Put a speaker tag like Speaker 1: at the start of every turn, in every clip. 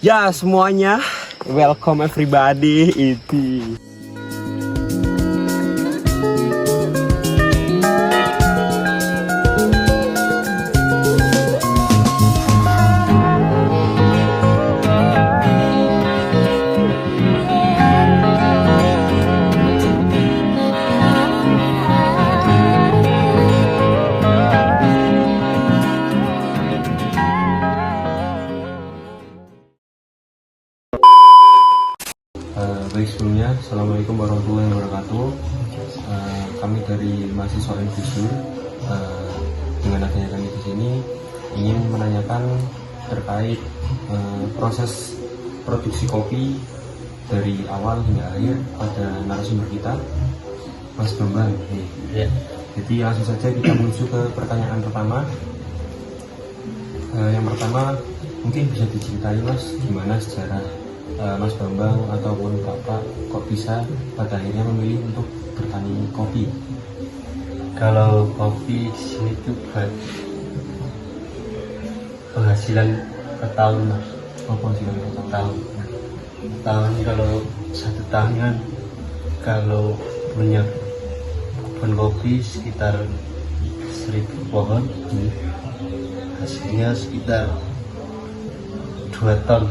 Speaker 1: Ya semuanya, welcome everybody. Itu. Baik, sebelumnya Assalamualaikum warahmatullahi wabarakatuh. Kami dari mahasiswa Infusur, dengan adanya kami di sini ingin menanyakan terkait proses produksi kopi dari awal hingga akhir pada narasumber kita, Mas Bambang.
Speaker 2: Ya.
Speaker 1: Jadi langsung saja kita menuju ke pertanyaan pertama. Yang pertama, mungkin bisa diceritai Mas, gimana sejarah Mas Bambang ataupun Bapak kok bisa pada akhirnya memilih untuk bertani kopi?
Speaker 2: Kalau kopi di sini tuh buat penghasilan per tahun, Mas.
Speaker 1: Oh, penghasilan per tahun.
Speaker 2: Tahun kalau satu tahun kan, kalau punya kebun kopi sekitar 1000 pohon, hasilnya sekitar 2 ton.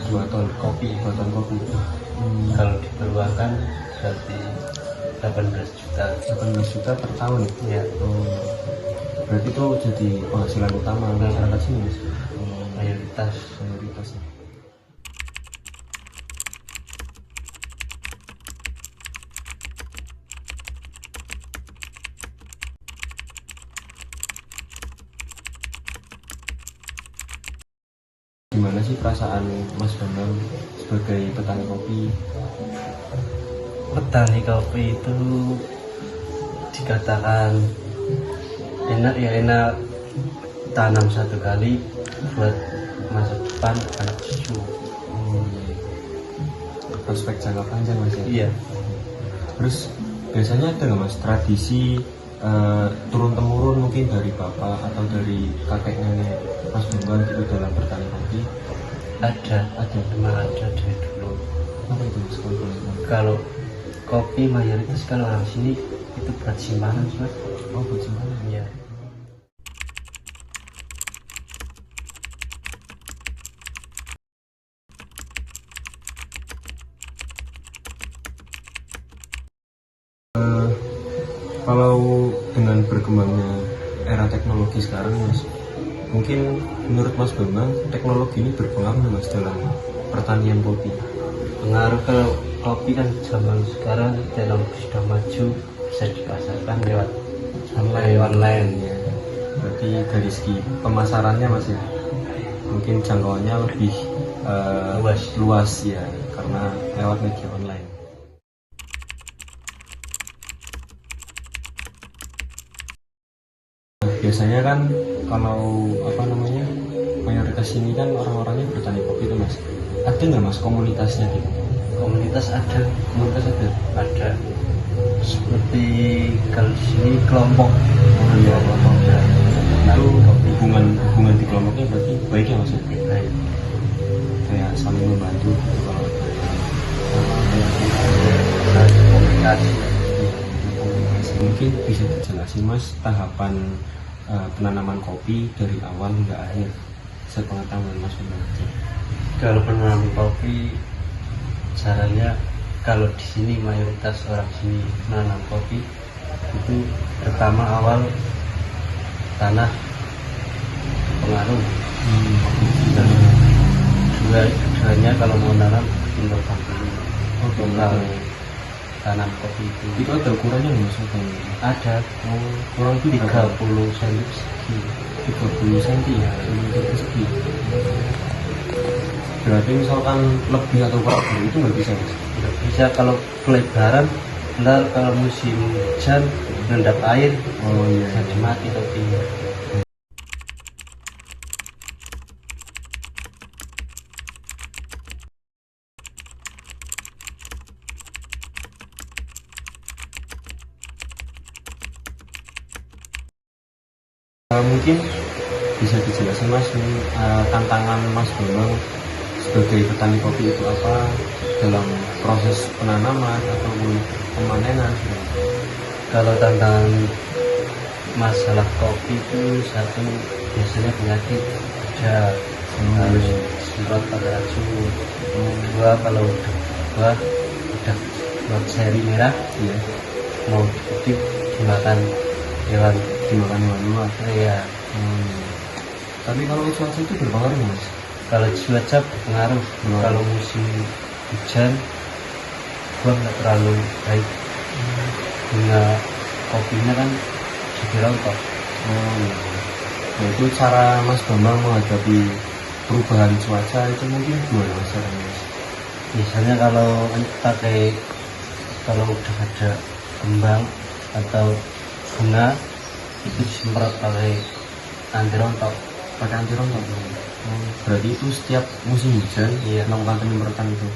Speaker 1: 2 ton kopi.
Speaker 2: Kalau dipeluangkan berarti 18 juta.
Speaker 1: 18 juta per tahun
Speaker 2: Ya.
Speaker 1: Berarti itu jadi penghasilan utama masyarakat sini, Mas?
Speaker 2: Mayoritasnya.
Speaker 1: Gimana sih perasaan Mas Bambang sebagai petani kopi?
Speaker 2: Petani kopi itu dikatakan enak ya, enak, tanam satu kali buat masa depan anak cucu.
Speaker 1: Prospek jangka panjang, Mas ya?
Speaker 2: Iya.
Speaker 1: Terus biasanya ada nggak Mas tradisi turun temurun mungkin dari bapak atau dari kakek nenek Mas Bambang itu dalam bertani kopi?
Speaker 2: Ada memang ada dari dulu.
Speaker 1: Apa itu Mas?
Speaker 2: Kalau kopi mayoritas kalau orang sini itu buat simpanan, Mas.
Speaker 1: Oh, buat simpanan
Speaker 2: ya.
Speaker 1: Kalau dengan berkembangnya era teknologi sekarang, Mas, mungkin menurut Mas Bambang teknologi ini berpengaruh Mas dalam pertanian kopi?
Speaker 2: Pengaruh, kalau kopi kan zaman sekarang teknologi sudah maju, bisa dipasarkan lewat online ya.
Speaker 1: Berarti dari segi pemasarannya Mas ya, mungkin jangkauannya lebih luas ya, karena lewat media online. Biasanya kan kalau mayoritas ini kan orang-orangnya bertani kopi itu Mas. Ada nggak Mas komunitasnya gitu?
Speaker 2: Komunitas ada. Seperti kalau di sini kelompok.
Speaker 1: Iya, kelompok.
Speaker 2: Ya.
Speaker 1: Itu hubungan di kelompoknya berarti baik ya Mas?
Speaker 2: Baik.
Speaker 1: Kayak saling membantu gitu kalau
Speaker 2: komunikasi.
Speaker 1: Mungkin bisa dijelasin Mas tahapan penanaman kopi dari awal hingga akhir sepengetahuan Mas Bambang.
Speaker 2: Kalau penanaman kopi caranya, kalau di sini mayoritas orang sini menanam kopi itu pertama awal tanah pengaruh. Dan keduanya kalau mau nanam bikin lubang dulu. Tanam kopi
Speaker 1: Itu ada ukurannya nggak Mas?
Speaker 2: ada.
Speaker 1: Kurang itu
Speaker 2: 30 cm persegi.
Speaker 1: 30 cm ya, meter persegi. Berarti misalkan lebih atau kurang dari itu nggak bisa Mas?
Speaker 2: Nggak bisa kalau pelebaran, ntar kalau musim hujan ngendap air, jadi mati kopinya.
Speaker 1: Mungkin bisa dijelasin Mas, tantangan Mas Bambang sebagai petani kopi itu apa dalam proses penanaman ataupun pemanenan?
Speaker 2: Kalau tantangan masalah kopi itu satu biasanya penyakit ada harus semprot pakai racun. Dua kalau udah buat seri merah
Speaker 1: Iya,
Speaker 2: mau dipetik dimakan hewan
Speaker 1: luar.
Speaker 2: ya.
Speaker 1: Tapi kalau cuaca itu berpengaruh mas?
Speaker 2: Kalau cuaca berpengaruh. Kalau musim hujan buah nggak terlalu baik, bunga kopinya kan jadi rontok.
Speaker 1: Nah, itu cara Mas Bambang menghadapi perubahan cuaca itu mungkin gimana mas caranya mas?
Speaker 2: Biasanya kalau udah ada kembang atau bunga itu disemprot pakai anti rontok.
Speaker 1: Pakai anti rontok. Berarti itu setiap musim hujan
Speaker 2: Iya.
Speaker 1: melakukan penyemprotan itu.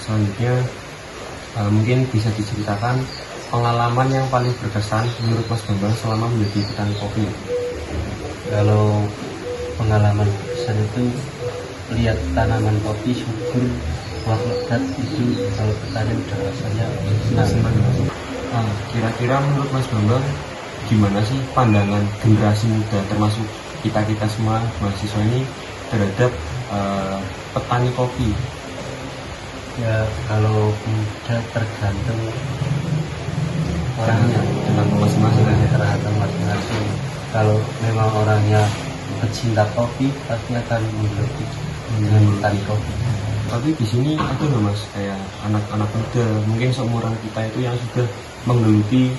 Speaker 1: Selanjutnya mungkin bisa diceritakan pengalaman yang paling berkesan menurut Mas Bambang selama menjadi petani kopi.
Speaker 2: Kalau pengalaman berkesan itu lihat tanaman kopi subur, buah lebat, itu kalau petani udah rasanya senang.
Speaker 1: Kira-kira menurut Mas Bambang gimana sih pandangan generasi muda termasuk kita semua mahasiswa ini terhadap petani kopi?
Speaker 2: Ya kalau muda tergantung orangnya,
Speaker 1: Tergantung masing-masing.
Speaker 2: tergantung masing-masing. Kalau memang orangnya pecinta kopi pasti akan menggeluti dengan petani kopi.
Speaker 1: Tapi di sini ada loh mas, kayak anak-anak muda mungkin seumuran kita itu yang sudah menggeluti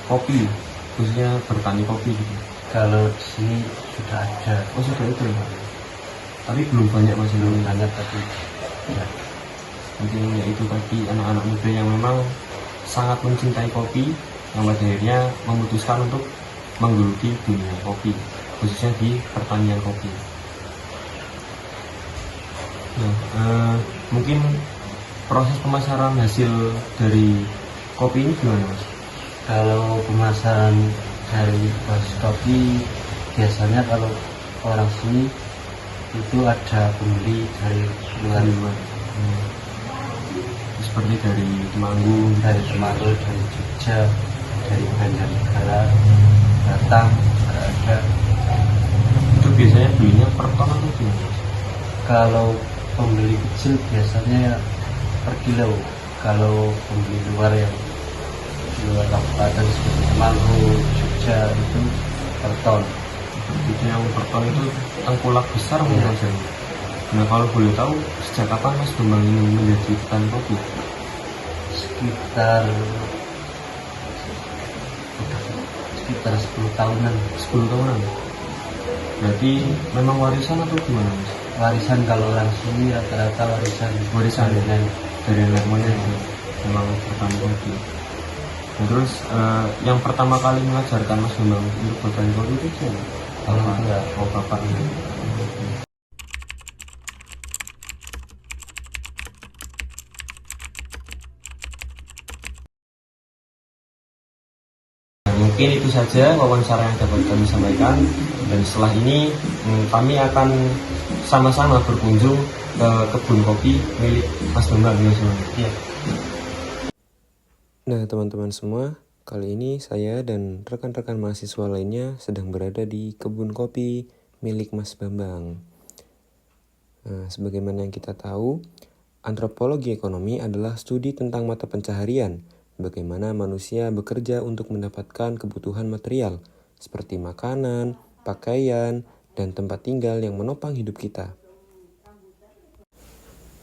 Speaker 1: kopi, khususnya bertani kopi gitu.
Speaker 2: Kalau di sini sudah ada,
Speaker 1: Oh sudah itu ya. Tapi belum banyak mas,
Speaker 2: belum
Speaker 1: belum.
Speaker 2: banyak tapi ya.
Speaker 1: Mungkin ya itu tadi anak-anak muda yang memang sangat mencintai kopi, yang pada akhirnya memutuskan untuk menggeluti dunia kopi, khususnya di pertanian kopi. Nah, mungkin proses pemasaran hasil dari kopi ini gimana mas?
Speaker 2: Kalau pemasaran dari proses kopi biasanya kalau orang sini itu ada pembeli dari luar,
Speaker 1: Seperti dari Temanggung,
Speaker 2: dari Temanggung, dari Jogja, dari Banjarnegara datang ada.
Speaker 1: itu biasanya belinya per ton atau gimana mas?
Speaker 2: Kalau pembeli kecil biasanya per kilo. Kalau pembeli luar yang luar kabupaten seperti Temanggung, Jogja itu per ton.
Speaker 1: Itu yang per ton itu tengkulak besar mungkin mas. Nah kalau boleh tahu sejak kapan mas Bambang ini menjadi petani kopi?
Speaker 2: Sekitar 10 tahunan.
Speaker 1: 10 tahunan. Berarti memang warisan atau gimana mas?
Speaker 2: Warisan, kalau orang sini rata-rata warisan
Speaker 1: Warisan.
Speaker 2: nenek.
Speaker 1: Dari nenek moyang itu memang petani kopi. Nah, terus yang pertama kali mengajarkan mas Bambang untuk bertani kopi itu siapa?
Speaker 2: Orang tua.
Speaker 1: Oh bapaknya. Mungkin itu saja wawancara yang dapat kami sampaikan, dan setelah ini kami akan sama-sama berkunjung ke kebun kopi milik Mas Bambang ya semuanya.
Speaker 2: Iya.
Speaker 3: Nah, teman-teman semua, kali ini saya dan rekan-rekan mahasiswa lainnya sedang berada di kebun kopi milik Mas Bambang. Nah, sebagaimana yang kita tahu, antropologi ekonomi adalah studi tentang mata pencaharian, bagaimana manusia bekerja untuk mendapatkan kebutuhan material, seperti makanan, pakaian, dan tempat tinggal yang menopang hidup kita.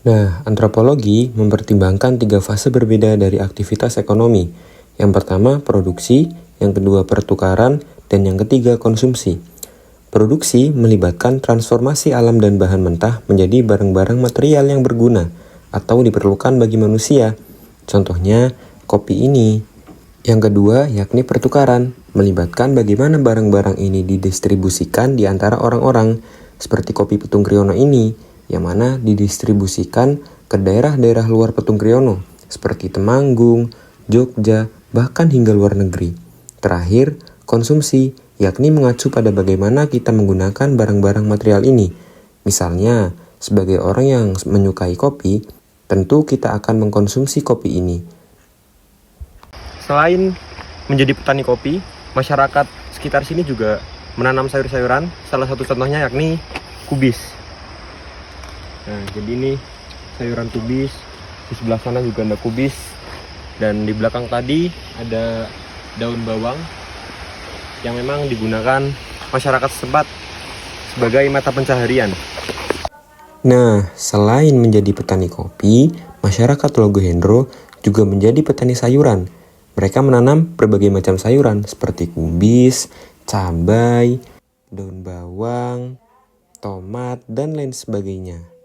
Speaker 3: Nah, antropologi mempertimbangkan 3 fase berbeda dari aktivitas ekonomi. Yang pertama, produksi, yang kedua, pertukaran, dan yang ketiga, konsumsi. Produksi melibatkan transformasi alam dan bahan mentah menjadi barang-barang material yang berguna atau diperlukan bagi manusia. Contohnya, kopi ini. Yang kedua, yakni pertukaran, melibatkan bagaimana barang-barang ini didistribusikan di antara orang-orang, seperti kopi Petung Kriono ini. yang mana didistribusikan ke daerah-daerah luar Petung Kriono seperti Temanggung, Jogja, bahkan hingga luar negeri. Terakhir, konsumsi, yakni mengacu pada bagaimana kita menggunakan barang-barang material ini. Misalnya, sebagai orang yang menyukai kopi, tentu kita akan mengkonsumsi kopi ini.
Speaker 1: Selain menjadi petani kopi, masyarakat sekitar sini juga menanam sayur-sayuran. Salah satu contohnya yakni kubis. Nah, jadi ini sayuran kubis. Di sebelah sana juga ada kubis. Dan di belakang tadi ada daun bawang yang memang digunakan masyarakat setempat sebagai mata pencaharian.
Speaker 3: Nah, selain menjadi petani kopi, masyarakat Logohendro juga menjadi petani sayuran. Mereka menanam berbagai macam sayuran seperti kubis, cabai, daun bawang, tomat, dan lain sebagainya.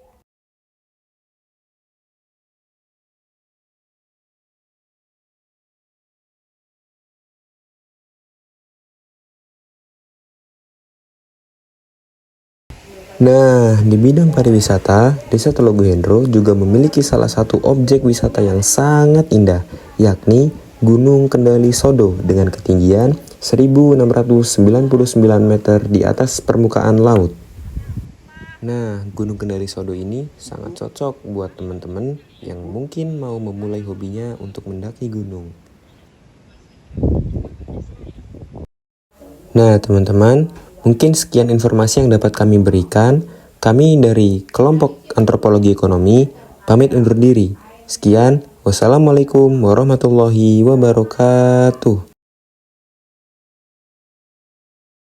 Speaker 3: Nah, di bidang pariwisata, Desa Telogohendro juga memiliki salah satu objek wisata yang sangat indah, yakni Gunung Kendali Sodo dengan ketinggian 1699 meter di atas permukaan laut. Nah, Gunung Kendali Sodo ini sangat cocok buat teman-teman yang mungkin mau memulai hobinya untuk mendaki gunung. Nah, teman-teman, mungkin sekian informasi yang dapat kami berikan. Kami dari kelompok antropologi ekonomi pamit undur diri. Sekian, wassalamualaikum warahmatullahi wabarakatuh.